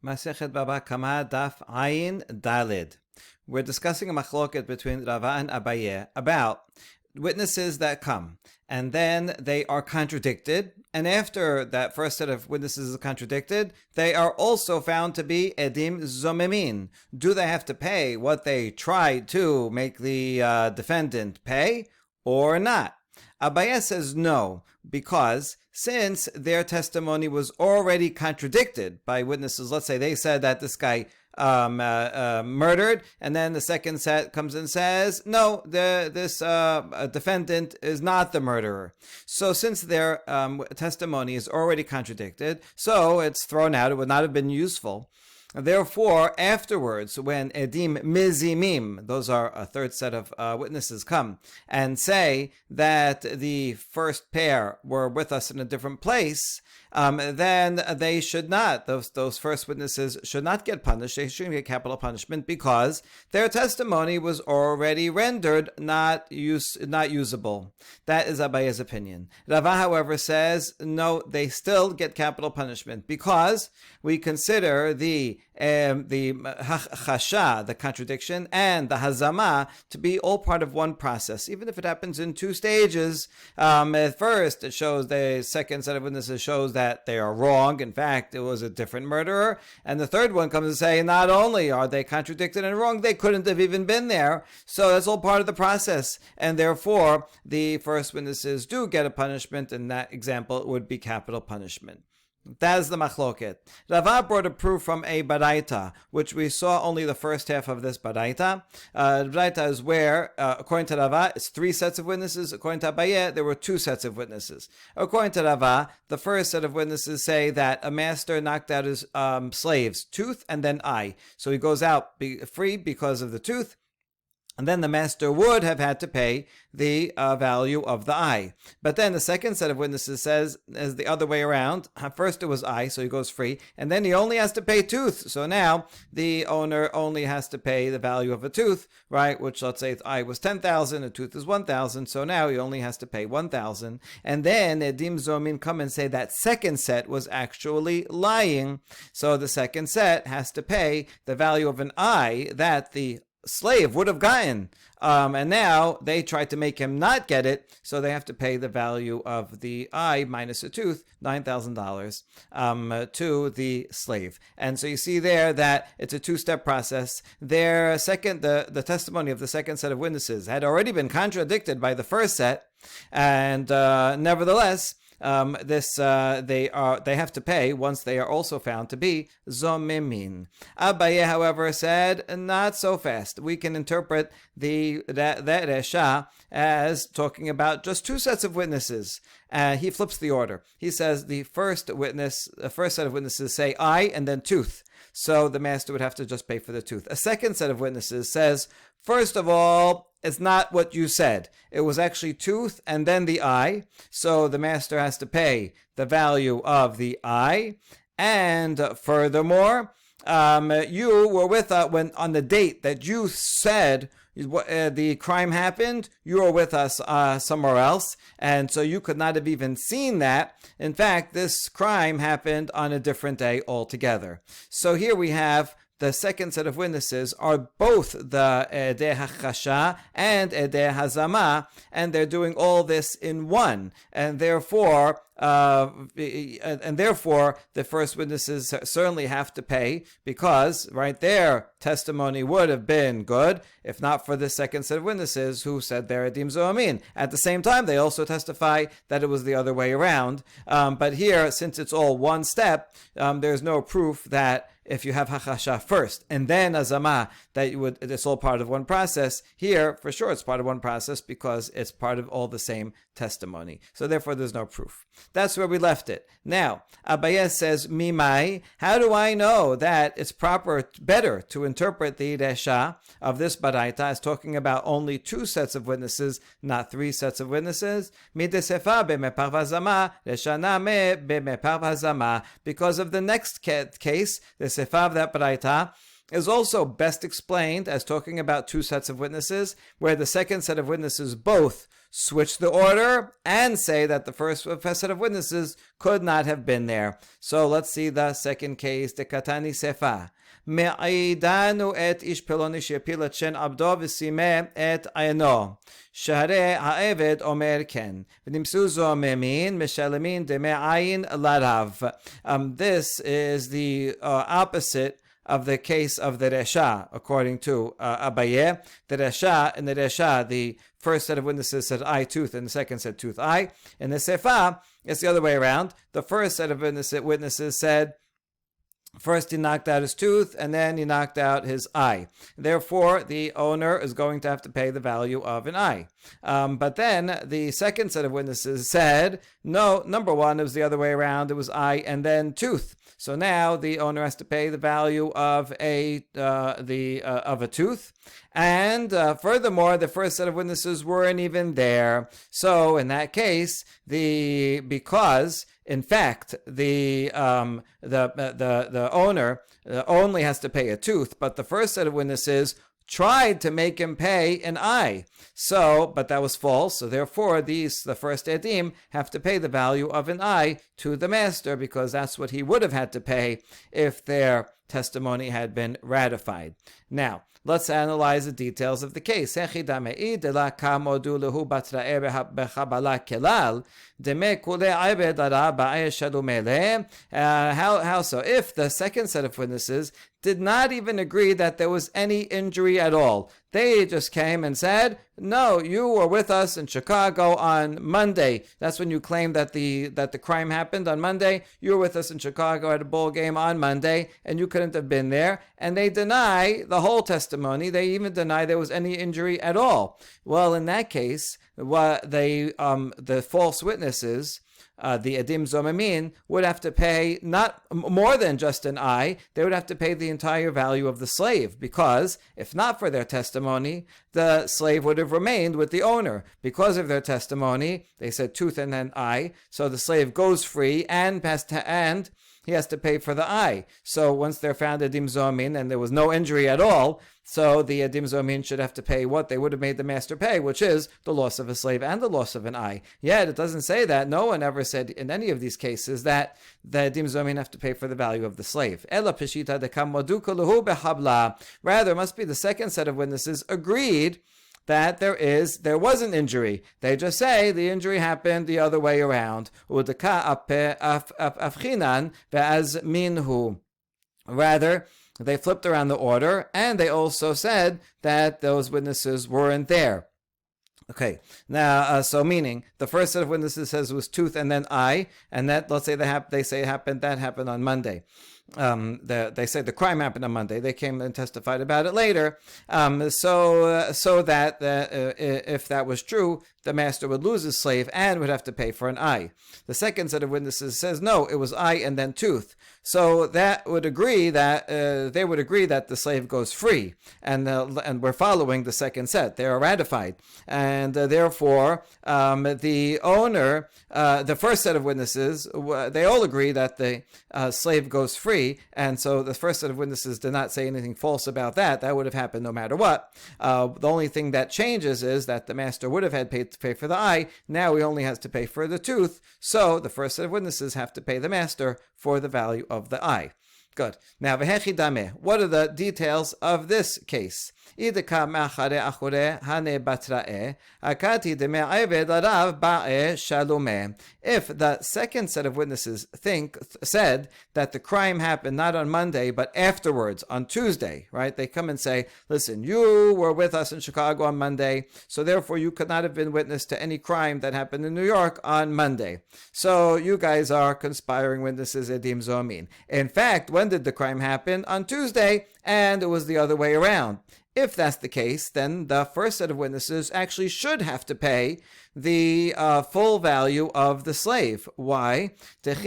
Masechet Baba Kama Daf Ayin Dalid. We're discussing a machloket between Rava and Abaye about witnesses that come, and then they are contradicted, and after that first set of witnesses is contradicted, they are also found to be edim zomemin. Do they have to pay what they tried to make the defendant pay, or not? Abaye says no, because since their testimony was already contradicted by witnesses, let's say they said that this guy murdered, and then the second set comes and says, no, this defendant is not the murderer. So since their testimony is already contradicted, so it's thrown out, it would not have been useful. Therefore, afterwards, when edim mizimim, those are a third set of witnesses, come and say that the first pair were with us in a different place, then they should not, those first witnesses should not get punished. They shouldn't get capital punishment because their testimony was already rendered not usable. That is Abaye's opinion. Rava, however, says no, they still get capital punishment because we consider the chasha, the contradiction, and the hazama to be all part of one process, even if it happens in two stages. At first, it shows the second set of witnesses shows that they are wrong. In fact, it was a different murderer. And the third one comes to say, not only are they contradicted and wrong, they couldn't have even been there. So that's all part of the process. And therefore, the first witnesses do get a punishment. In that example, it would be capital punishment. That is the machloket. Rava brought a proof from a baraita, which we saw only the first half of this baraita. Baraita is where, according to Rava, it's three sets of witnesses. According to Abaye, there were two sets of witnesses. According to Rava, the first set of witnesses say that a master knocked out his slave's tooth and then eye. So he goes out free because of the tooth. And then the master would have had to pay the value of the eye. But then the second set of witnesses says is the other way around. First it was eye, so he goes free. And then he only has to pay tooth. So now the owner only has to pay the value of a tooth, right? Which, let's say the eye was 10,000, a tooth is 1,000. So now he only has to pay 1,000. And then edim zomin come and say that second set was actually lying. So the second set has to pay the value of an eye that the slave would have gotten, and now they tried to make him not get it, so they have to pay the value of the eye minus a tooth, $9,000, to the slave. And so you see there that it's a two-step process. The testimony of the second set of witnesses had already been contradicted by the first set, and nevertheless, they have to pay once they are also found to be zomemin. Abaye, however, said not so fast. We can interpret that resha as talking about just two sets of witnesses. He flips the order. He says the first set of witnesses say eye and then tooth. So the master would have to just pay for the tooth. A second set of witnesses says, first of all, it's not what you said. It was actually tooth and then the eye. So the master has to pay the value of the eye. And furthermore, you were with us when on the date that you said the crime happened, you were with us somewhere else, and so you could not have even seen that. In fact, this crime happened on a different day altogether. So here we have the second set of witnesses are both the edeh hachasha and edeh hazama, and they're doing all this in one, and therefore the first witnesses certainly have to pay because their testimony would have been good if not for the second set of witnesses who said they're edim zomin. At the same time, they also testify that it was the other way around. But here, since it's all one step, there's no proof that if you have hachasha first and then azama, it's all part of one process. Here, for sure, it's part of one process because it's part of all the same testimony. So therefore, there's no proof. That's where we left it. Now, Abaye says, Mimai, how do I know that it's better to interpret the resha of this baraita as talking about only two sets of witnesses, not three sets of witnesses? Because of the next case, the sefa of that baraita is also best explained as talking about two sets of witnesses, where the second set of witnesses both switch the order and say that the first set of witnesses could not have been there. So let's see the second case, the Katani Sefa. מעידנו את איש פלוני שהפיל את שן עבדו וסימא את עינו. שהרי העבד אומר כן, ונמסו זוממין משלמין דמי עין לרב. This is the opposite of the case of the Resha, according to Abaye. The Resha, in the Resha, the first set of witnesses said eye, tooth, and the second said tooth, eye. In the Sefa, it's the other way around. The first set of witnesses said, first he knocked out his tooth, and then he knocked out his eye. Therefore, the owner is going to have to pay the value of an eye. But then the second set of witnesses said, no, number one, it was the other way around. It was eye and then tooth. So now the owner has to pay the value of a tooth. And furthermore, the first set of witnesses weren't even there. So in that case, because in fact the owner only has to pay a tooth, but the first set of witnesses tried to make him pay an eye. So, but that was false. So therefore, the first edim have to pay the value of an eye to the master, because that's what he would have had to pay if their testimony had been ratified. Now, let's analyze the details of the case. How so? If the second set of witnesses did not even agree that there was any injury at all, they just came and said, no, you were with us in Chicago on Monday. That's when you claimed that the crime happened on Monday. You were with us in Chicago at a bowl game on Monday, and you couldn't have been there. And they deny the whole testimony. They even deny there was any injury at all. Well, in that case, the false witnesses, the Edim Zomamin, would have to pay not more than just an eye. They would have to pay the entire value of the slave, because if not for their testimony, the slave would have remained with the owner. Because of their testimony, they said tooth and then eye, so the slave goes free and he has to pay for the eye. So once they're found Edim Zomin and there was no injury at all, so the Edim Zomin should have to pay what they would have made the master pay, which is the loss of a slave and the loss of an eye. Yet it doesn't say that. No one ever said in any of these cases that the Edim Zomin have to pay for the value of the slave. Rather, it must be the second set of witnesses agreed that there was an injury. They just say the injury happened the other way around. Rather, they flipped around the order, and they also said that those witnesses weren't there. Okay, now, so meaning the first set of witnesses says it was tooth and then eye, and that, let's say that happened on Monday. They say the crime happened on Monday. They came and testified about it later. So that if that was true, the master would lose his slave and would have to pay for an eye. The second set of witnesses says no, it was eye and then tooth. So that would agree that they would agree that the slave goes free, and we're following the second set. They are ratified, and therefore the owner, the first set of witnesses, they all agree that the slave goes free, and so the first set of witnesses did not say anything false about that. That would have happened no matter what. The only thing that changes is that the master would have had to pay for the eye. Now he only has to pay for the tooth. So the first set of witnesses have to pay the master for the value of the eye. Good. Now, what are the details of this case? If the second set of witnesses said that the crime happened not on Monday, but afterwards, on Tuesday, right? They come and say, listen, you were with us in Chicago on Monday, so therefore you could not have been witness to any crime that happened in New York on Monday. So you guys are conspiring witnesses, Edim Zomin. In fact, when did the crime happen? On Tuesday, and it was the other way around. If that's the case, then the first set of witnesses actually should have to pay the full value of the slave. Why? Because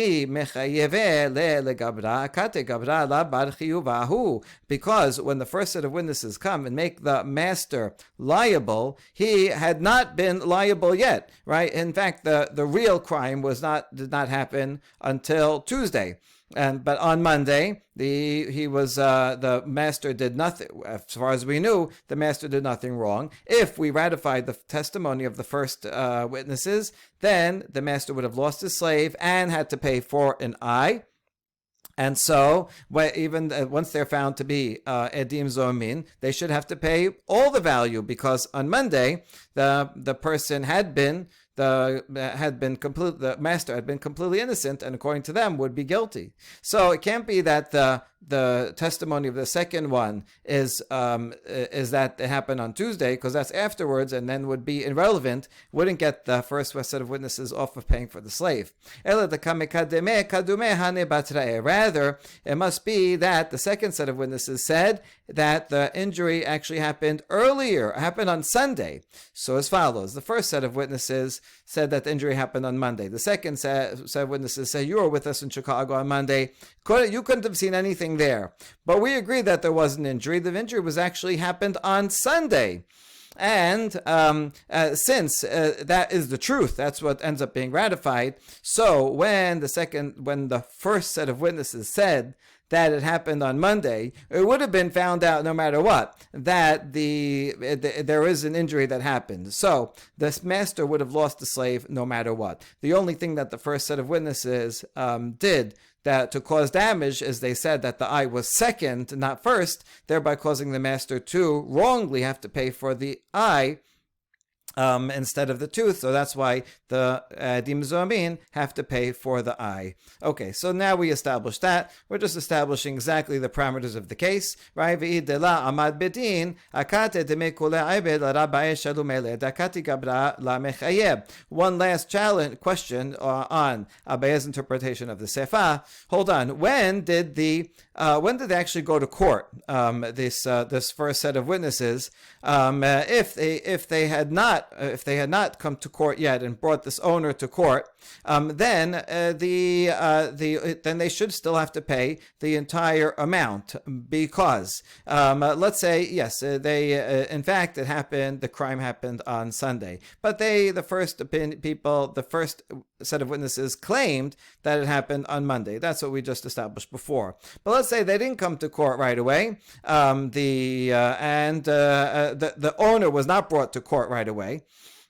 when the first set of witnesses come and make the master liable, he had not been liable yet, right? In fact, the real crime did not happen until Tuesday. But on Monday, the master did nothing. As far as we knew, the master did nothing wrong. If we ratified the testimony of the first witnesses, then the master would have lost his slave and had to pay for an eye. And so, even once they're found to be edim zomin, they should have to pay all the value, because on Monday the person the master had been completely innocent, and according to them would be guilty. So it can't be that the testimony of the second one is that it happened on Tuesday, because that's afterwards, and then would be irrelevant, wouldn't get the first set of witnesses off of paying for the slave. Rather, it must be that the second set of witnesses said that the injury actually happened earlier, happened on Sunday. So as follows: the first set of witnesses said that the injury happened on Monday. The second set of witnesses say, you were with us in Chicago on Monday. You couldn't have seen anything there. But we agree that there was an injury. The injury was actually happened on Sunday. And since that is the truth, that's what ends up being ratified. So when the first set of witnesses said that it happened on Monday, it would have been found out no matter what that there is an injury that happened. So this master would have lost the slave no matter what. The only thing that the first set of witnesses did that to cause damage is they said that the eye was second, not first, thereby causing the master to wrongly have to pay for the eye instead of the tooth. So that's why the edim zomin have to pay for the eye. Okay, so now we established that. We're just establishing exactly the parameters of the case, right? Amad bedin akate demekule aibed larabaye shalumele dakati gabra la mechayeb. One last question on Abaye's interpretation of the sefa. Hold on. When did they actually go to court? This first set of witnesses, if they had not come to court yet and brought this owner to court, then they should still have to pay the entire amount, because let's say yes, in fact it happened. The crime happened on Sunday, but the first set of witnesses claimed that it happened on Monday. That's what we just established before. But let's say they didn't come to court right away. The owner was not brought to court right away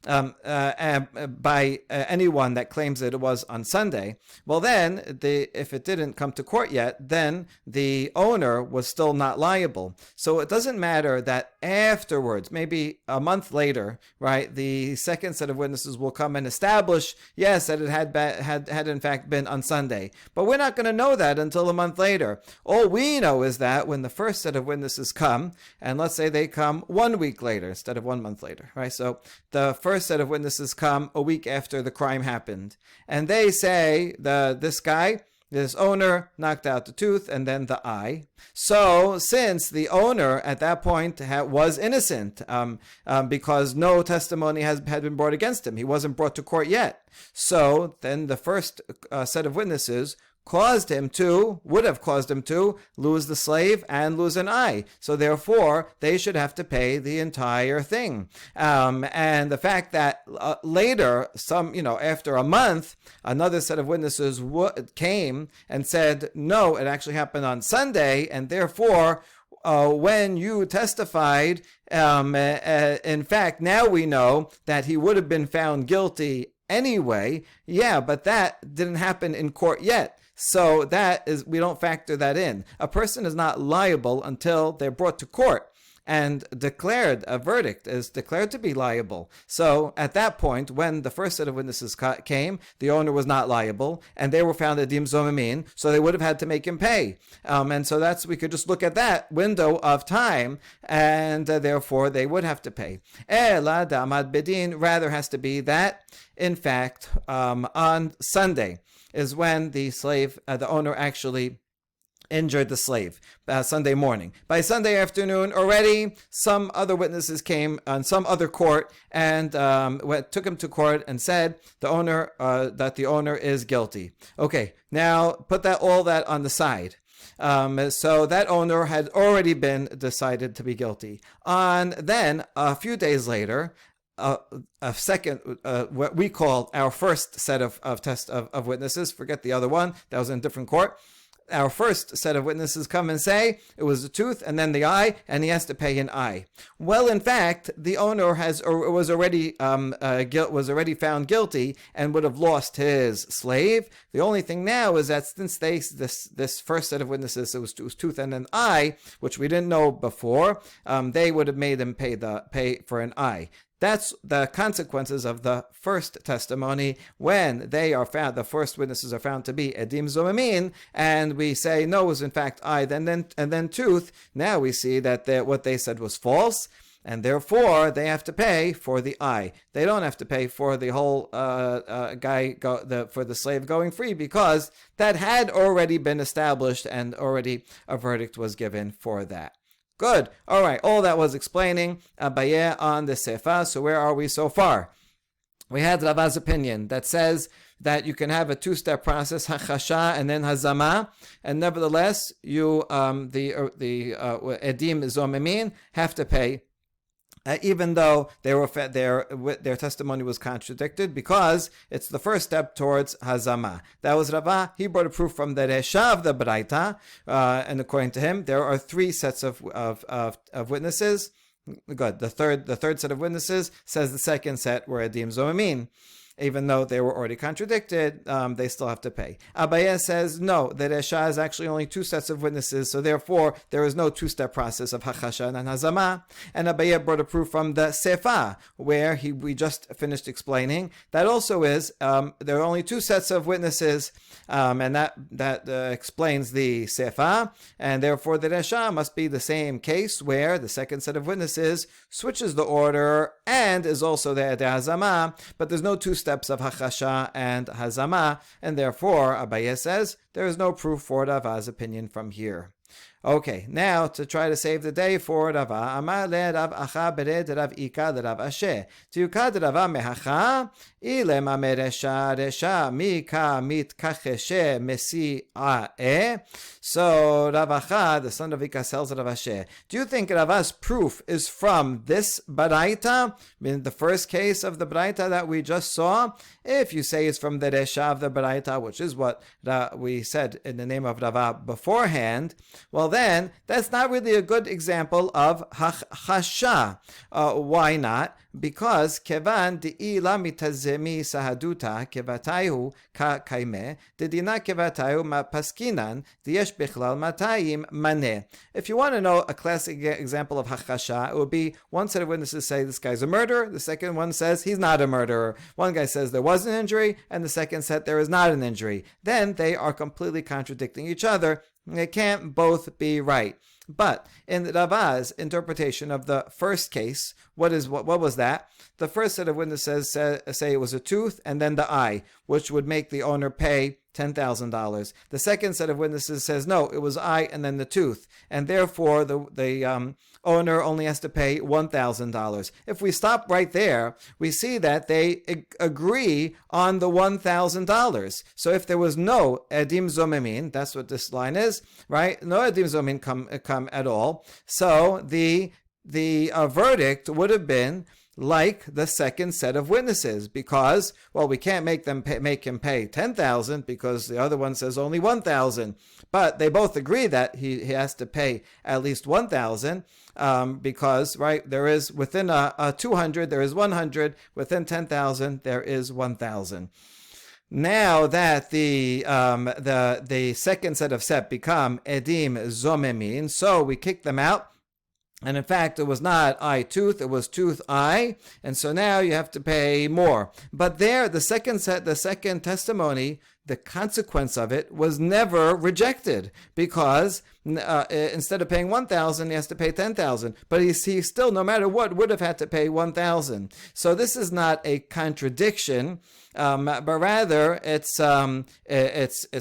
by anyone that claims that it was on Sunday. Well, then, if it didn't come to court yet, then the owner was still not liable. So it doesn't matter that afterwards, maybe a month later, right, the second set of witnesses will come and establish, yes, that it had in fact been on Sunday. But we're not going to know that until a month later. All we know is that when the first set of witnesses come, and let's say they come 1 week later instead of 1 month later, right? So the first set of witnesses come a week after the crime happened, and they say this owner knocked out the tooth and then the eye. So since the owner at that point was innocent, because no testimony had been brought against him, he wasn't brought to court yet. So then the first set of witnesses would have caused him to lose the slave and lose an eye. So therefore, they should have to pay the entire thing. And the fact that later, after a month, another set of witnesses came and said, no, it actually happened on Sunday, and therefore, when you testified, in fact, now we know that he would have been found guilty anyway. Yeah, but that didn't happen in court yet. So we don't factor that in. A person is not liable until they're brought to court and a verdict is declared to be liable. So at that point, when the first set of witnesses came, the owner was not liable, and they were found edim zomin, so they would have had to make him pay. And so we could just look at that window of time, and therefore they would have to pay. Ela damad bedin rather has to be that, in fact, on Sunday is when the owner actually injured the slave, Sunday morning. By Sunday afternoon already, some other witnesses came on some other court and took him to court and said that the owner is guilty. Okay, now put all that on the side. So that owner had already been decided to be guilty. Then a few days later, a second, what we call our first set of witnesses, forget the other one, that was in a different court. our first set of witnesses come and say it was a tooth and then the eye, and he has to pay an eye. Well, in fact, the owner was already found guilty and would have lost his slave. The only thing now is that since this first set of witnesses, it was tooth and an eye, which we didn't know before, they would have made him pay for an eye. That's the consequences of the first testimony when the first witnesses are found to be edim zomemin, and we say no, it was in fact eye, and then tooth. Now we see that what they said was false, and therefore they have to pay for the eye. They don't have to pay for the whole for the slave going free, because that had already been established and already a verdict was given for that. Good. All right. All that was explaining Abaye on the Sefa. So where are we so far? We had Rava's opinion that says that you can have a two-step process, hachasha and then hazama, and nevertheless, you the edim zomemin have to pay. Even though their testimony was contradicted, because it's the first step towards hazama. That was Rava. He brought a proof from the Resha of the Braita, and according to him, there are three sets of witnesses. Good. The third set of witnesses says the second set were edim zomemin. Even though they were already contradicted, they still have to pay. Abaye says no, that Resha is actually only two sets of witnesses, so therefore there is no two-step process of hachasha and hazama. And Abaye brought a proof from the Sefa, where we just finished explaining. That also is, there are only two sets of witnesses, and that explains the Sefa, and therefore the Resha must be the same case where the second set of witnesses switches the order and is also the hazama, but there's no two steps of hachasha and hazama, and therefore Abaye says there is no proof for Rava's opinion from here. Okay, now to try to save the day for Rava, Amar le Rav Acha bered Rav Ika le Rav Ashe. Tiukad Rava mehacha, ile mame resha mika mit kacheshe mesi a. So Rav Acha, the son of Ika, tells Rav Ashe, do you think Rava's proof is from this Baraita, in the first case of the Baraita that we just saw? If you say it's from the Resha of the Baraita, which is what we said in the name of Rava beforehand, well then, that's not really a good example of hachasha. Why not? Because kevan di'ila mitazemi sahaduta kevatayu ka kaime dedina kevatayu ma paskinan diyesh bichlal matayim mane. If you want to know a classic example of hachasha, it would be one set of witnesses say this guy's a murderer, the second one says he's not a murderer. One guy says there was an injury, and the second said there is not an injury. Then they are completely contradicting each other. They can't both be right. But in Rava's interpretation of the first case, what was that? The first set of witnesses say it was a tooth and then the eye, which would make the owner pay $10,000. The second set of witnesses says no, it was eye and then the tooth, and therefore the owner only has to pay $1,000. If we stop right there, we see that they agree on the $1,000. So if there was no edim zomemin, that's what this line is, right? No edim zomemin come at all. So the verdict would have been like the second set of witnesses, because, well, we can't make him pay $10,000 because the other one says only $1,000. But they both agree that he has to pay at least $1,000, because, right, there is within a 200 there is 100, within 10,000 there is 1,000. Now that the second set of set become edim zomemin, so we kick them out. And in fact, it was not eye tooth, it was tooth eye. And so now you have to pay more. But there, the second testimony, the consequence of it was never rejected, because instead of paying $1,000, he has to pay $10,000. But he still, no matter what, would have had to pay $1,000. So this is not a contradiction, but rather it's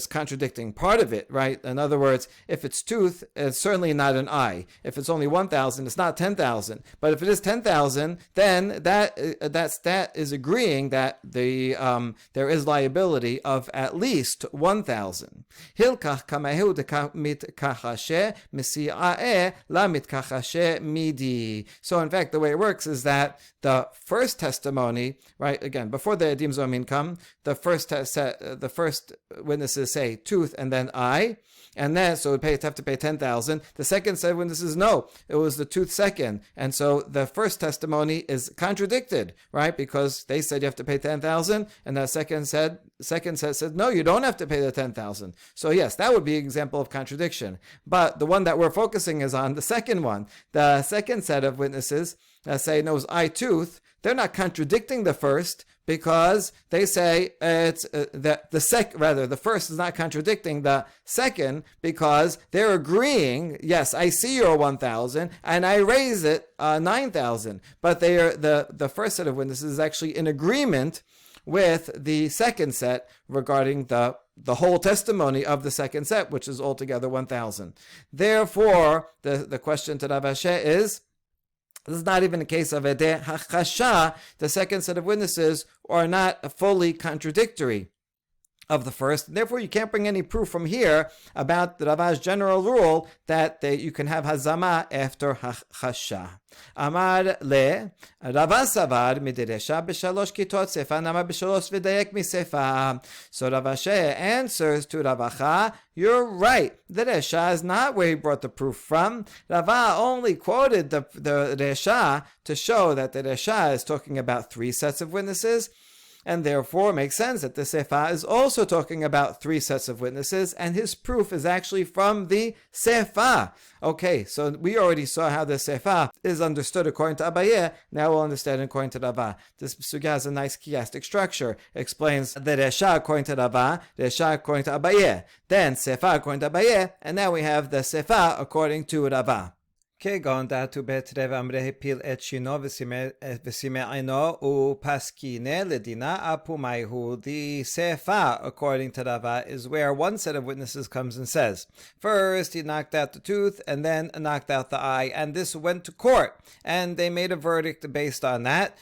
contradicting part of it, right? In other words, if it's tooth, it's certainly not an eye. If it's only $1,000, it's not $10,000. But if it is $10,000, then that is agreeing that there is liability of at least $1,000. Hilkach kamahu mitkachashe misi'ae la mitkachashe midi. So in fact, the way it works is that the first testimony, right? Again, before the edim zomin come, the first witnesses say tooth and then eye, and then so we'd have to pay 10,000. The second set of witnesses, no, it was the tooth second, and so the first testimony is contradicted, right? Because they said you have to pay 10,000, and that second set said no, you don't have to pay the 10,000. So yes, that would be an example of contradiction. But the one that we're focusing is on the second one. The second set of witnesses say no, it's eye tooth. They're not contradicting the first, because they say it's the first is not contradicting the second, because they're agreeing, yes, I see your 1,000 and I raise it 9,000, but they are the first set of witnesses is actually in agreement with the second set regarding the whole testimony of the second set, which is altogether 1,000. Therefore, the question to Rav Ashi is, this is not even a case of edeh hachasha. The second set of witnesses are not fully contradictory of the first. Therefore, you can't bring any proof from here about the Rava's general rule that you can have hazama after hachasha. Amar le Rava savar midiresha b'shalosh kitot sefa nama b'shalosh v'dayek misefa. So Rav Ashi answers to Ravacha, you're right. The Resha is not where he brought the proof from. Rava only quoted the Resha to show that the Resha is talking about 3 sets of witnesses, and therefore it makes sense that the Sefa is also talking about 3 sets of witnesses, and his proof is actually from the Sefa. Okay, so we already saw how the Sefa is understood according to Abaye. Now we'll understand according to Rava. This Sugya has a nice chiastic structure. It explains the Resha according to Rava, Resha according to Abaye, then Sefa according to Abaye, and now we have the Sefa according to Rava. כגון דעתו בית רב אמרי הפיל את שינו וסימי עינו ופסקינה לדינה אפומייהו. The sefa, according to Rava, is where one set of witnesses comes and says, first he knocked out the tooth and then knocked out the eye, and this went to court, and they made a verdict based on that.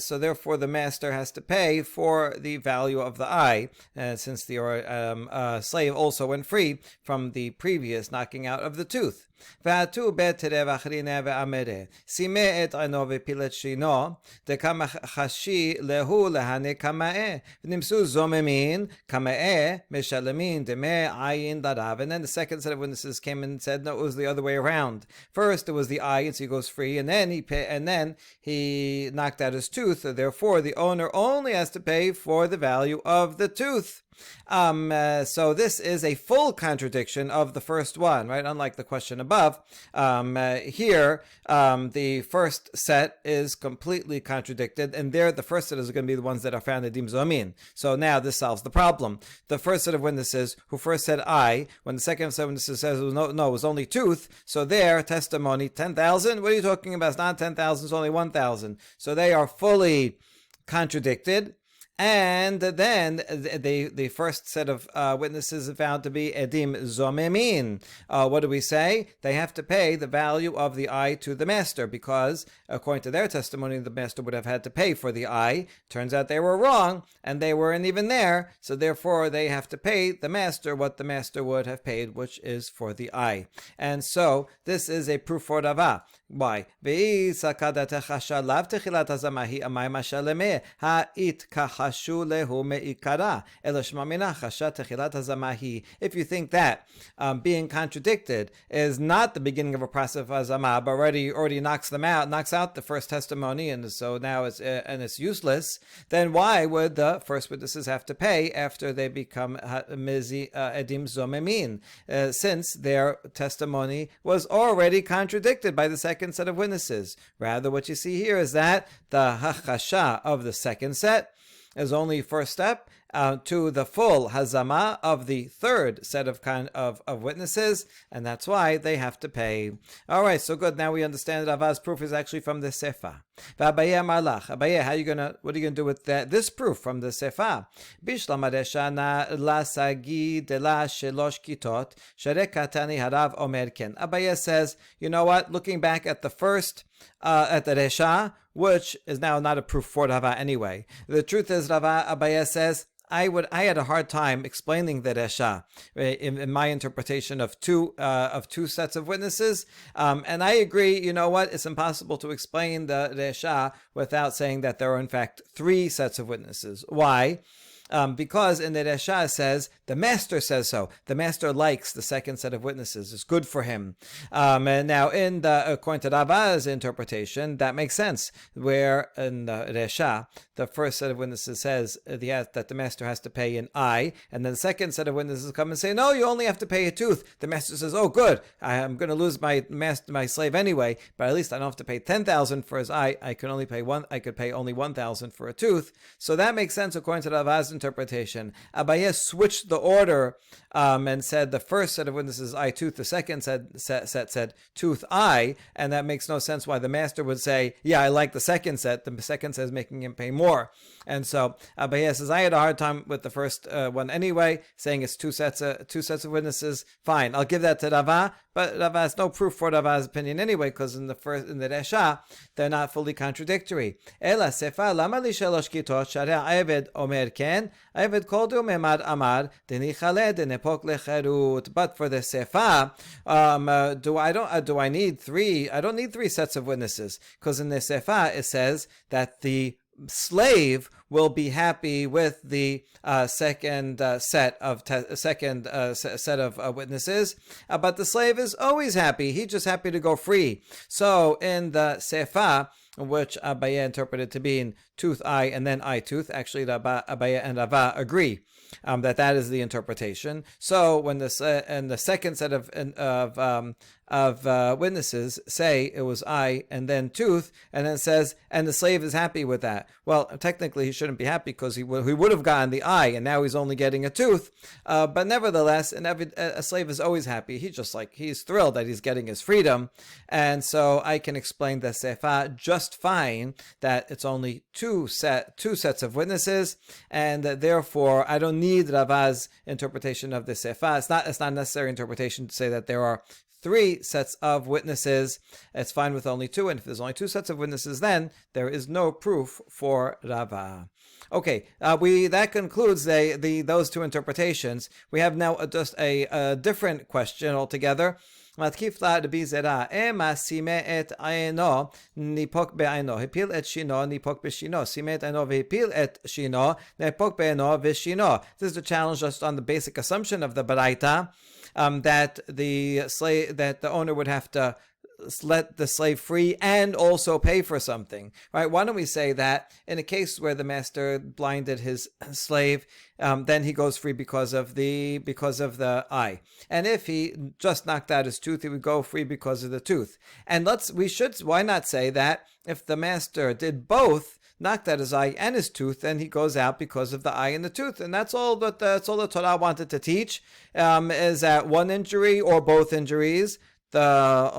So therefore the master has to pay for the value of the eye, since the slave also went free from the previous knocking out of the tooth. ועתו בית רב אחרינה ואמרה, סימא את עינו ופיל את שינו, דכמה חשי להו להנה כמאה, ונמסו זוממין, כמאה משלמין דמי עין לרב. And then the second set of witnesses came and said, no, it was the other way around. First it was the eye, and so he goes free, and then he knocked out his tooth, therefore the owner only has to pay for the value of the tooth. So this is a full contradiction of the first one, right? Unlike the question above, here the first set is completely contradicted, and there the first set is going to be the ones that are found in Dim Zomin. So now this solves the problem. The first set of witnesses who first said eye, when the second set of witnesses says it was only tooth, so their testimony 10,000. What are you talking about? It's not 10,000, it's only 1,000. So they are fully contradicted. And then the first set of witnesses are found to be edim zomemin. What do we say? They have to pay the value of the eye to the master, because according to their testimony, the master would have had to pay for the eye. Turns out they were wrong, and they weren't even there. So therefore, they have to pay the master what the master would have paid, which is for the eye. And so this is a proof for Rava. Why? If you think that being contradicted is not the beginning of a process of hazama, but already knocks out the first testimony, and so now it's useless, then why would the first witnesses have to pay after they become edim zomemin, since their testimony was already contradicted by the second set of witnesses? Rather, what you see here is that the hachasha of the second set is only first step to the full hazama of the third set of witnesses, and that's why they have to pay. All right, so good. Now we understand that Rava's proof is actually from the Sefa. Abaye, what are you gonna do with this proof from the Sefa? Bishlam adeshana lasagi de la shelosh kitot sharekatani harav omer ken. Abaye says, you know what? Looking back at the first, at the Resha, which is now not a proof for Rava anyway. The truth is, Abaye says, I had a hard time explaining the Resha in my interpretation of two sets of witnesses, and I agree. You know what? It's impossible to explain the Resha without saying that there are in fact 3 sets of witnesses. Why? because in the Resha it says, the master says so. The master likes the second set of witnesses. It's good for him. And now, according to Rava's interpretation, that makes sense. Where in the Resha, the first set of witnesses says that the master has to pay an eye, and then the second set of witnesses come and say, no, you only have to pay a tooth. The master says, oh, good. I'm going to lose my slave anyway, but at least I don't have to pay 10,000 for his eye. I could pay only 1,000 for a tooth. So that makes sense according to Rava's interpretation. Abaye switched the order and said the first set of witnesses eye tooth, the second set said tooth eye, and that makes no sense why the master would say, yeah, I like the second set. The second set is making him pay more. And so Abaye says, I had a hard time with the first one anyway, saying it's two sets of witnesses. Fine, I'll give that to Rava, but Rava has no proof for Rava's opinion anyway, because in the Resha they're not fully contradictory. Ela sefa lama li shalosh kitot shara Ayved omer ken Ayved koldu memad amar denichale denepok lecherut. But for the sefa, do I need three? I don't need three sets of witnesses, because in the sefa it says that the slave will be happy with the second set of witnesses, but the slave is always happy. He's just happy to go free. So in the sefa, which Abaye interpreted to be in tooth eye and then eye tooth, actually Abaye and Rava agree that is the interpretation. So when the second set of witnesses say it was eye and then tooth, and then it says, and the slave is happy with that. Well, technically he shouldn't be happy, because he would have gotten the eye, and now he's only getting a tooth. But nevertheless, a slave is always happy. He's thrilled that he's getting his freedom. And so I can explain the sefa just fine, that it's only two sets of witnesses, and therefore I don't need Rava's interpretation of the sefa. It's not a necessary interpretation to say that there are three sets of witnesses. It's fine with only two, and if there's only two sets of witnesses, then there is no proof for Rava. Okay, that concludes those two interpretations. We have now just a different question altogether. מתקיף בזרע, סימא את עינו, ניפוק בעינו, הפיל את שינו, ניפוק בשינו, סימא את עינו והפיל את שינו, ניפוק בעינו ושינו. This is a challenge just on the basic assumption of the Baraita, that the owner would have to let the slave free and also pay for something, right? Why don't we say that in a case where the master blinded his slave, then he goes free because of the eye, and if he just knocked out his tooth, he would go free because of the tooth. And why not say that if the master did both, knocked out his eye and his tooth, then he goes out because of the eye and the tooth, and that's all the Torah wanted to teach, is that one injury or both injuries. The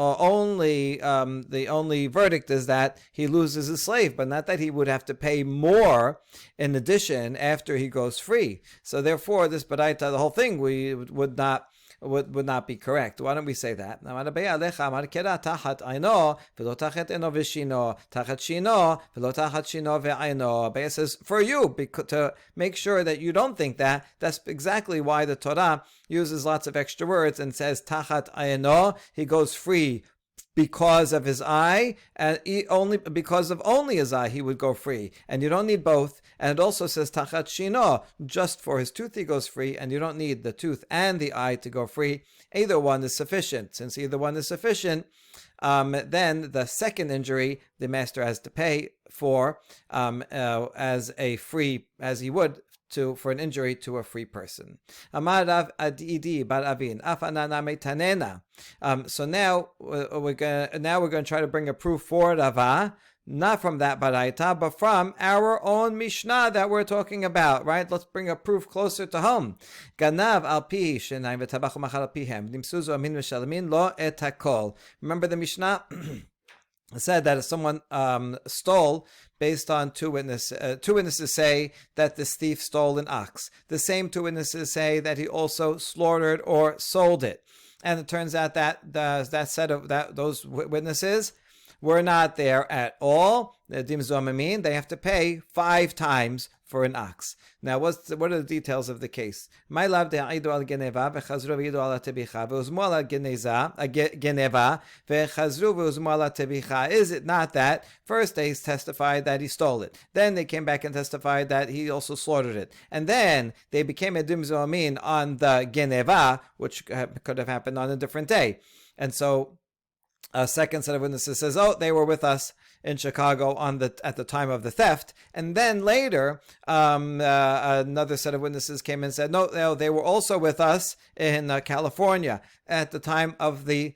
only verdict is that he loses his slave, but not that he would have to pay more in addition after he goes free. So therefore, this baraita, the whole thing, would not be correct. Why don't we say that? Abaye says, for you, to make sure that you don't think that. That's exactly why the Torah uses lots of extra words and says tachat ayno, he goes free because of his eye, and because of only his eye he would go free, and you don't need both. And it also says tachat shino, just for his tooth he goes free, and you don't need the tooth and the eye to go free. Either one is sufficient. Since either one is sufficient, then the second injury the master has to pay for as he would for an injury to a free person. Amar Rav Adidi bar Avin afanana metanena. So now we're going to try to bring a proof for Rava, not from that baraita, but from our own Mishnah that we're talking about, right? Let's bring a proof closer to home. Ganav al pi shenayim v'tabachu machal al pihem nimsuzu amin v'shalamin lo et hakol. Remember the Mishnah said that if someone stole based on two witnesses say that this thief stole an ox. The same two witnesses say that he also slaughtered or sold it. And it turns out that those witnesses were not there at all, the edim zomimim, they have to pay 5 times for an ox. Now, what are the details of the case? My love de'idu al geneva v'chazru v'idu al tebicha v'uzmu al geneva v'chazru v'uzmu al tebicha. Is it not that first they testified that he stole it, then they came back and testified that he also slaughtered it, and then they became edim zomimim on the geneva, which could have happened on a different day, and so a second set of witnesses says, "Oh, they were with us in Chicago at the time of the theft," and then later another set of witnesses came and said, "No, they were also with us in California at the time of the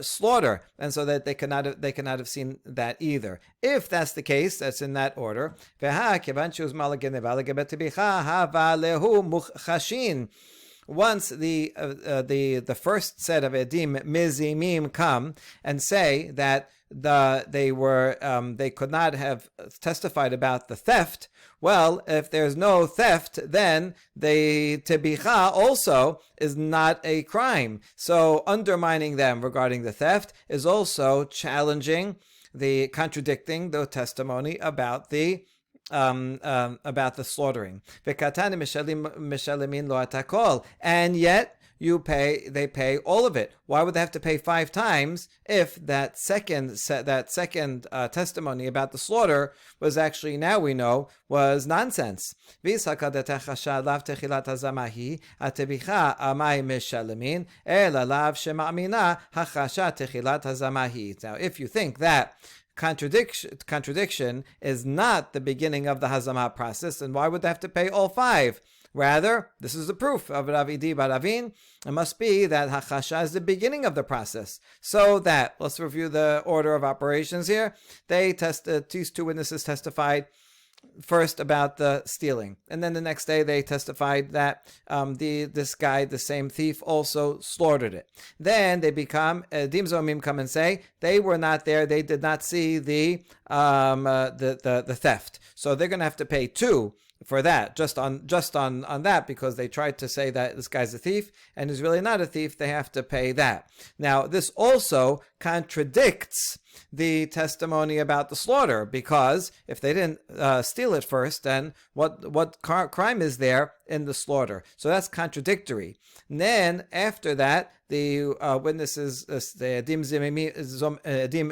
slaughter," and so that they cannot have seen that either. If that's the case, that's in that order. Once the first set of edim mizimim come and say that they could not have testified about the theft, well, if there's no theft, then the tebicha also is not a crime. So undermining them regarding the theft is also challenging contradicting the testimony about the slaughtering. And yet they pay all of it. Why would they have to pay 5 times if that second testimony about the slaughter was actually, now we know, was nonsense? Now, if you think that contradiction is not the beginning of the hazama process, and why would they have to pay all 5? Rather, this is the proof of Rav Idi bar Ravin. It must be that hachasha is the beginning of the process. So that, let's review the order of operations here. These 2 witnesses testified first about the stealing, and then the next day they testified that this guy, the same thief, also slaughtered it. Then they become edim zomim, come and say they were not there, they did not see the theft, so they're going to have to pay 2 for that, just on that, because they tried to say that this guy's a thief and is really not a thief. They have to pay that. Now, this also contradicts the testimony about the slaughter, because if they didn't steal it first, then what crime is there in the slaughter? So that's contradictory. And then after that, the witnesses, the edim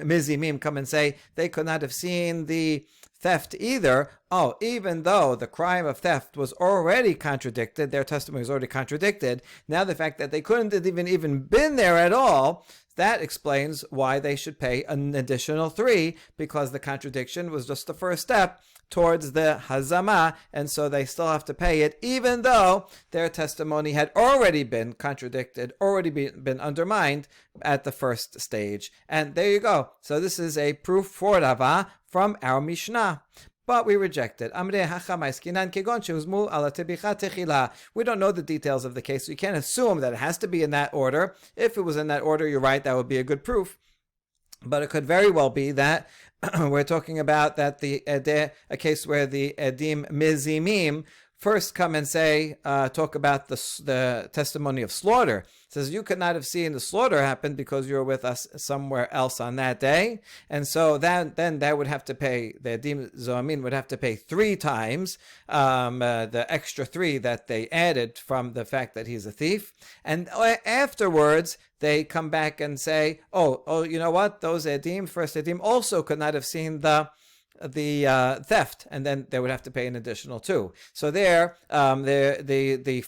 mizimim, come and say they could not have seen the theft either. Oh, even though the crime of theft was already contradicted, their testimony was already contradicted, now the fact that they couldn't have even been there at all, that explains why they should pay an additional 3, because the contradiction was just the first step towards the hazama, and so they still have to pay it, even though their testimony had already been contradicted, already been undermined at the first stage. And there you go. So this is a proof for Rava from our Mishnah. But we reject it. We don't know the details of the case, so you can't assume that it has to be in that order. If it was in that order, you're right, that would be a good proof. But it could very well be that we're talking about that a case where the edim mizimim first come and say, talk about the testimony of slaughter. It says, you could not have seen the slaughter happen because you were with us somewhere else on that day. And so then that would have to pay, the edim zoamin would have to pay 3 times the extra 3 that they added from the fact that he's a thief. And afterwards, they come back and say, oh, you know what? Those first edim also could not have seen the theft, and then they would have to pay an additional 2. So the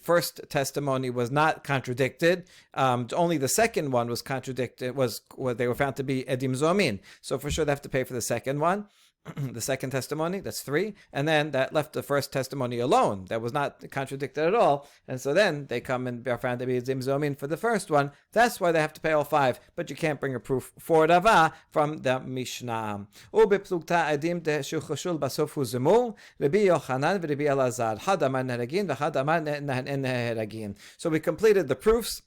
first testimony was not contradicted. Only the second one was contradicted. They were found to be edim zomin. So for sure they have to pay for the second one. The second testimony, that's 3, and then that left the first testimony alone. That was not contradicted at all, and so then they come and are found to be edim zomin for the first one. That's why they have to pay all 5, but you can't bring a proof for Rava from the Mishnah. So we completed the proofs.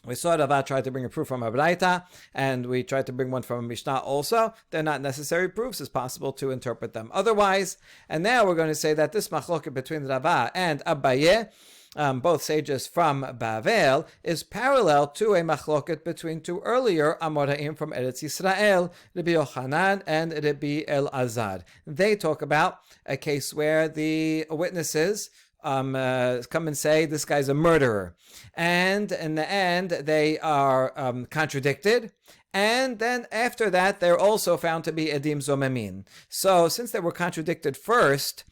We saw Rava tried to bring a proof from a Braita, and we tried to bring one from a Mishnah also. They're not necessary proofs. It's possible to interpret them otherwise. And now we're going to say that this machloket between Rava and Abaye both sages from Bavel, is parallel to a machloket between two earlier Amoraim from Eretz Yisrael, Rabbi Yochanan and Rabbi Elazar. They talk about a case where the witnesses come and say this guy's a murderer, and in the end they are contradicted, and then after that they're also found to be edim zomemin. So since they were contradicted first,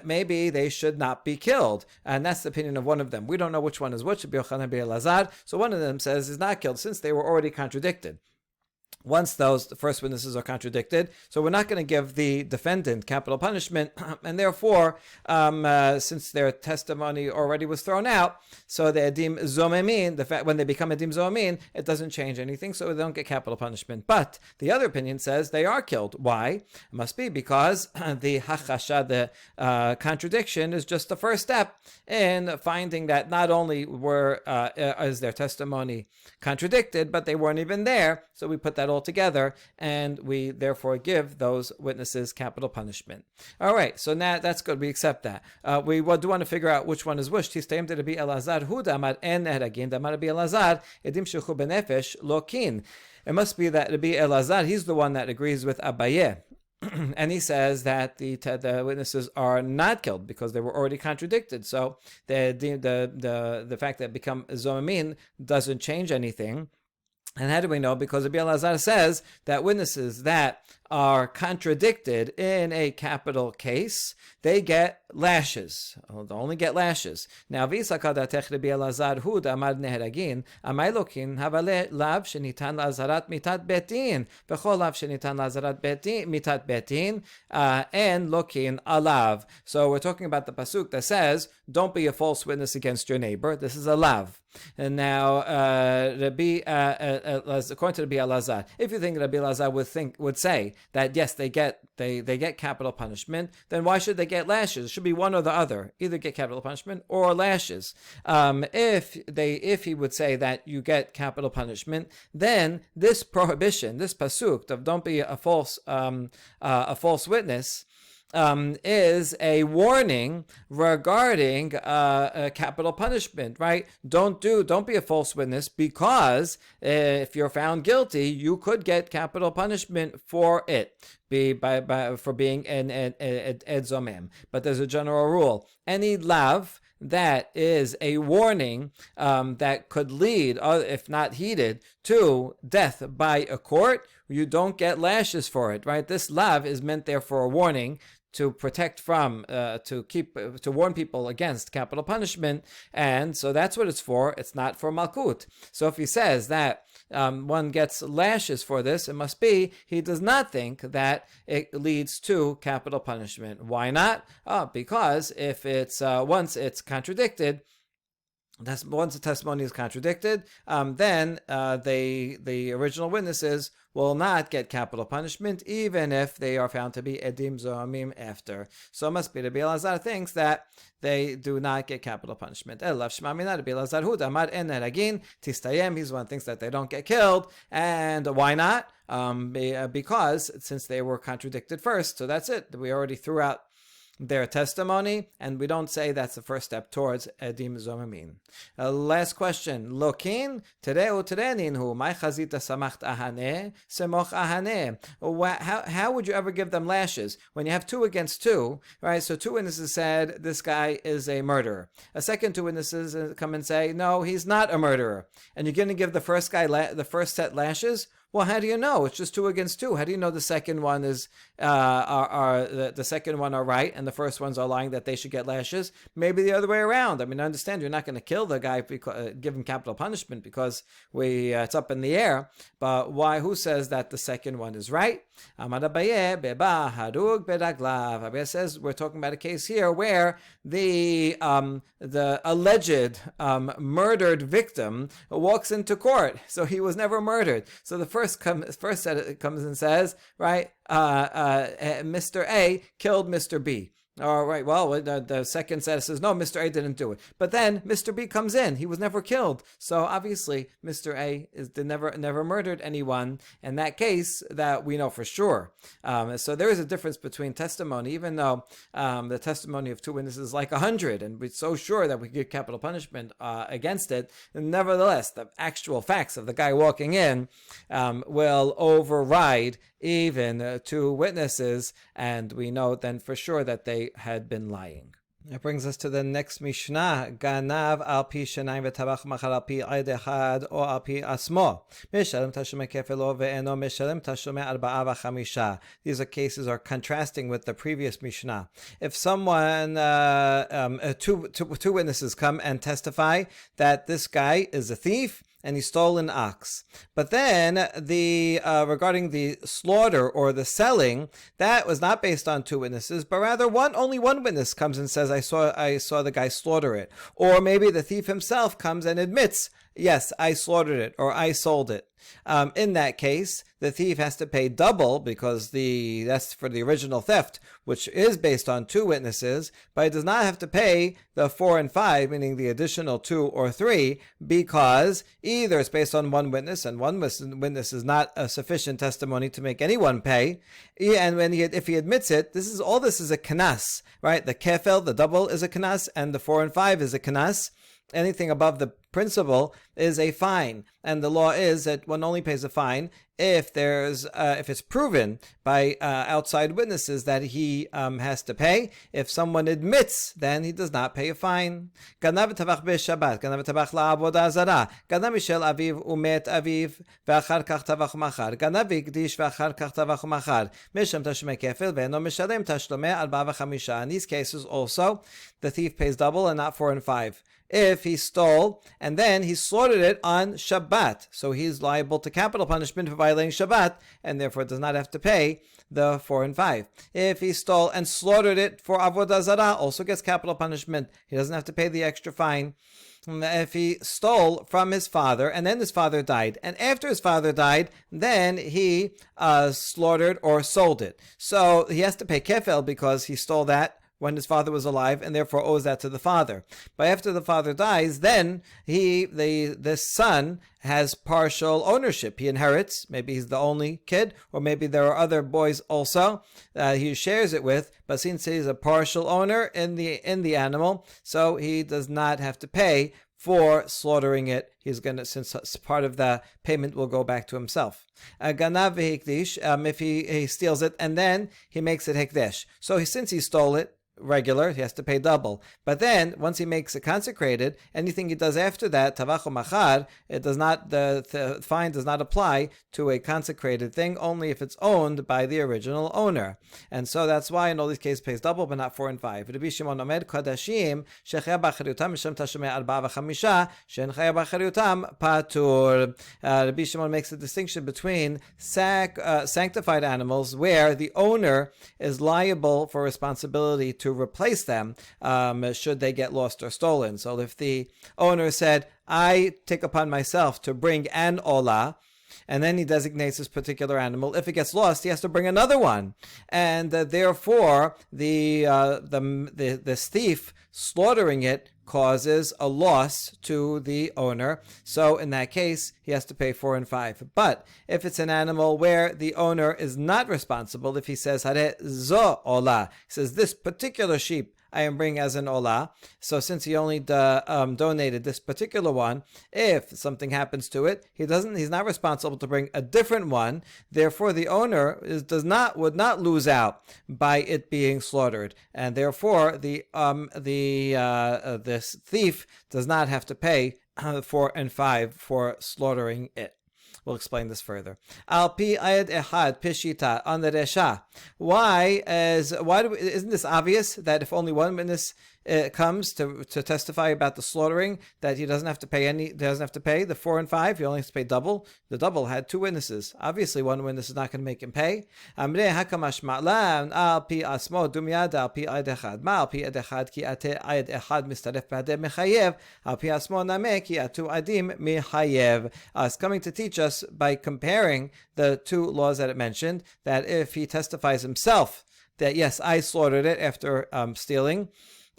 maybe they should not be killed, and that's the opinion of one of them. We don't know which one is which, Rabbi Yochanan and Rabbi Elazar. So one of them says is not killed since they were already contradicted. Once those first witnesses are contradicted, so we're not going to give the defendant capital punishment, and therefore, since their testimony already was thrown out, so the edim zomemin, the fact when they become edim zomemin, it doesn't change anything, so they don't get capital punishment. But the other opinion says they are killed. Why? It must be because the hachasha, the contradiction, is just the first step in finding that not only is their testimony contradicted, but they weren't even there. So we put that all together, and we therefore give those witnesses capital punishment. All right, so now that's good. We accept that. We do want to figure out which one is which. Tishtayim de Rabbi Elazar hu damar en eragin damar Rabbi Elazar edim shechu benefesh lokin. It must be that Rabbi Elazar, he's the one that agrees with Abaye. And he says that the witnesses are not killed because they were already contradicted. So the fact that become zomamin doesn't change anything. And how do we know? Because Rabbi Elazar says that witnesses that are contradicted in a capital case, they get lashes. They only get lashes. Now, v'isakadatech Rabbi Elazar hu damar neheragin, amay lokin havale lav shenitan lazarat mitat betin, v'chol lav shenitan lazarat betin mitat betin, and lokin alav. So we're talking about the pasuk that says, "Don't be a false witness against your neighbor." This is a lav. And now, according to Rabbi Elazar, if you think Rabbi Elazar would say that yes, they get capital punishment, then why should they get lashes? It should be one or the other, either get capital punishment or lashes. If he would say that you get capital punishment, then this prohibition, this pasuk of don't be a false witness, is a warning regarding capital punishment, right? Don't be a false witness, because if you're found guilty, you could get capital punishment for it, for being an ed zomem. But there's a general rule: any lav that is a warning that could lead, if not heeded, to death by a court, you don't get lashes for it, right? This lav is meant there for a warning, to protect from, to warn people against capital punishment, and so that's what it's for. It's not for malkut. So if he says that one gets lashes for this, it must be he does not think that it leads to capital punishment. Why not? Because if it's once it's contradicted. Once the testimony is contradicted, then the original witnesses will not get capital punishment, even if they are found to be edim zoamim after. So it must be Rabbi Elazar thinks that they do not get capital punishment. Elav shema mina Rabbi Elazar hu damar en eragin tistayem. He's one who thinks that they don't get killed, and why not? Because since they were contradicted first, so that's it. We already threw out their testimony, and we don't say that's the first step towards edim zomamin. Last question. Lokin tereu tereninhu my chazita samacht ahane semoch ahane. How would you ever give them lashes when you have 2 against 2, right? So 2 witnesses said this guy is a murderer. A second 2 witnesses come and say no, he's not a murderer, and you're going to give the first guy the first set lashes. Well, how do you know? It's just 2 against 2. How do you know the second one is the second one are right and the first ones are lying that they should get lashes? Maybe the other way around. I mean, I understand you're not going to kill the guy because give him capital punishment because it's up in the air. But why? Who says that the second one is right? Amar Abaye beba harug beraglav. Abaye says we're talking about a case here where the alleged murdered victim walks into court, so he was never murdered. So the first set comes and says, right, Mr. A killed Mr. B. All right. Well, the second set says, no, Mr. A didn't do it. But then Mr. B comes in. He was never killed. So obviously, Mr. A never murdered anyone. In that case, that we know for sure. So there is a difference between testimony, even though the testimony of two witnesses is like 100, and we're so sure that we get capital punishment against it. And nevertheless, the actual facts of the guy walking in will override even two witnesses, and we know then for sure that they had been lying. That brings us to the next Mishnah. Ganav al pi shenayim v'tabach machar al pi eid echad o al pi asmo. Mishalem tashlume kefelo ve'eno mishalem tashlume arba'a v'chamisha. These are cases are contrasting with the previous Mishnah. If someone, two witnesses come and testify that this guy is a thief, and he stole an ox. But then regarding the slaughter or the selling, that was not based on two witnesses, but rather only one witness comes and says, I saw the guy slaughter it. Or maybe the thief himself comes and admits, yes, I slaughtered it, or I sold it. In that case, the thief has to pay double because that's for the original theft, which is based on two witnesses, but it does not have to pay the 4 and 5, meaning the additional 2 or 3, because either it's based on one witness, and one witness is not a sufficient testimony to make anyone pay, and if he admits it, this is a kanas, right? The kefel, the double, is a kanas, and the 4 and 5 is a kanas. Anything above the principal is a fine, and the law is that one only pays a fine if it's proven by outside witnesses that he has to pay. If someone admits, then he does not pay a fine. Ganav v'tavach b'shabbat, ganav v'tavach la'avodah zara, ganav mishel aviv umet aviv, v'achar kach tavach machar, ganav v'ikdish v'achar kach tavach machar, misham tashlume kefil ve'eno mishalem tashlume arba'a v'chamisha. In these cases also, the thief pays double and not 4 and 5. If he stole and then he slaughtered it on Shabbat, so he's liable to capital punishment for violating Shabbat, and therefore does not have to pay the 4 and 5. If he stole and slaughtered it for Avodah Zarah, also gets capital punishment. He doesn't have to pay the extra fine. If he stole from his father and then his father died, and after his father died, then he slaughtered or sold it. So he has to pay kefel because he stole that when his father was alive, and therefore owes that to the father. But after the father dies, then the son has partial ownership. He inherits. Maybe he's the only kid, or maybe there are other boys also he shares it with. But since he's a partial owner in the animal, so he does not have to pay for slaughtering it. He's going to, since part of the payment will go back to himself. Ganav v'hikdish, if he steals it and then he makes it hikdesh. So since he stole it, regular, he has to pay double. But then, once he makes it consecrated, anything he does after that, tavach machar, it does not, the fine does not apply to a consecrated thing, only if it's owned by the original owner. And so that's why in all these cases pays double, but not 4 and 5. Rabbi Shimon omed kodashim shechaya b'chariutam misham tashumei arba'a v'chamisha she'en chaya b'chariutam patur. Rabbi Shimon makes a distinction between sanctified animals, where the owner is liable for responsibility to replace them should they get lost or stolen. So if the owner said, I take upon myself to bring an olah, and then he designates this particular animal, if it gets lost, he has to bring another one. And therefore, this thief slaughtering it causes a loss to the owner. So in that case, he has to pay 4 and 5. But if it's an animal where the owner is not responsible, if he says, Hare zo olah, he says, this particular sheep I am bringing as an olah. So since he only donated this particular one, if something happens to it, he's not responsible to bring a different one. Therefore, the owner would not lose out by it being slaughtered, and therefore this thief does not have to pay 4 and 5 for slaughtering it. We'll explain this further. Al pi ayed echad pishita on the resha. Isn't this obvious that if only one witness comes to testify about the slaughtering, that he doesn't have to pay the 4 and 5, he only has to pay double? The double had 2 witnesses. Obviously, one witness is not going to make him pay. Amre hakamash ma'lan al pi asmo dumyad al pi ayed echad ma al pi ayed echad ki ate ayed echad mistaref b'adeh mechayev al pi asmo name ki atu adim mechayev. It's coming to teach us by comparing the 2 laws that it mentioned, that if he testifies himself that yes, I slaughtered it after stealing,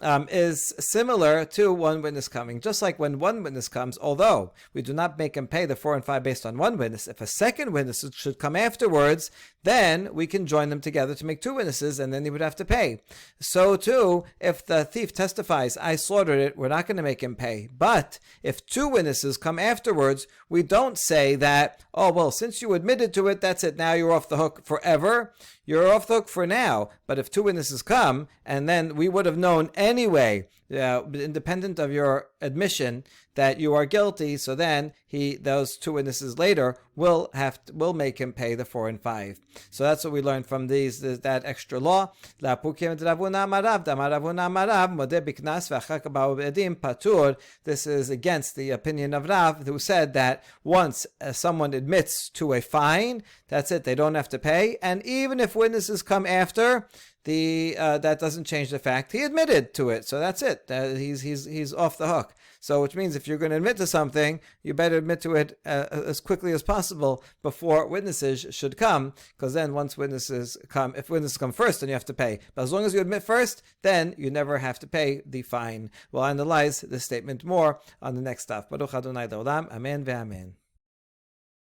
is similar to one witness coming. Just like when one witness comes, although we do not make him pay the 4 and 5 based on one witness, if a second witness should come afterwards, then we can join them together to make 2 witnesses, and then he would have to pay. So too, if the thief testifies, I slaughtered it, we're not going to make him pay. But if 2 witnesses come afterwards, we don't say that, oh, well, since you admitted to it, that's it, now you're off the hook forever. You're off the hook for now. But if 2 witnesses come, and then we would have known anyway, independent of your admission, that you are guilty, so then those 2 witnesses later will make him pay the 4 and 5. So that's what we learned from that extra law. This is against the opinion of Rav, who said that once someone admits to a fine, that's it, they don't have to pay. And even if witnesses come after, that doesn't change the fact he admitted to it. So that's it. He's off the hook. So which means if you're going to admit to something, you better admit to it as quickly as possible before witnesses should come, because then if witnesses come first, then you have to pay. But as long as you admit first, then you never have to pay the fine. We'll analyze this statement more on the next stuff. Baruch Adonai D'olam. Amen ve'amen.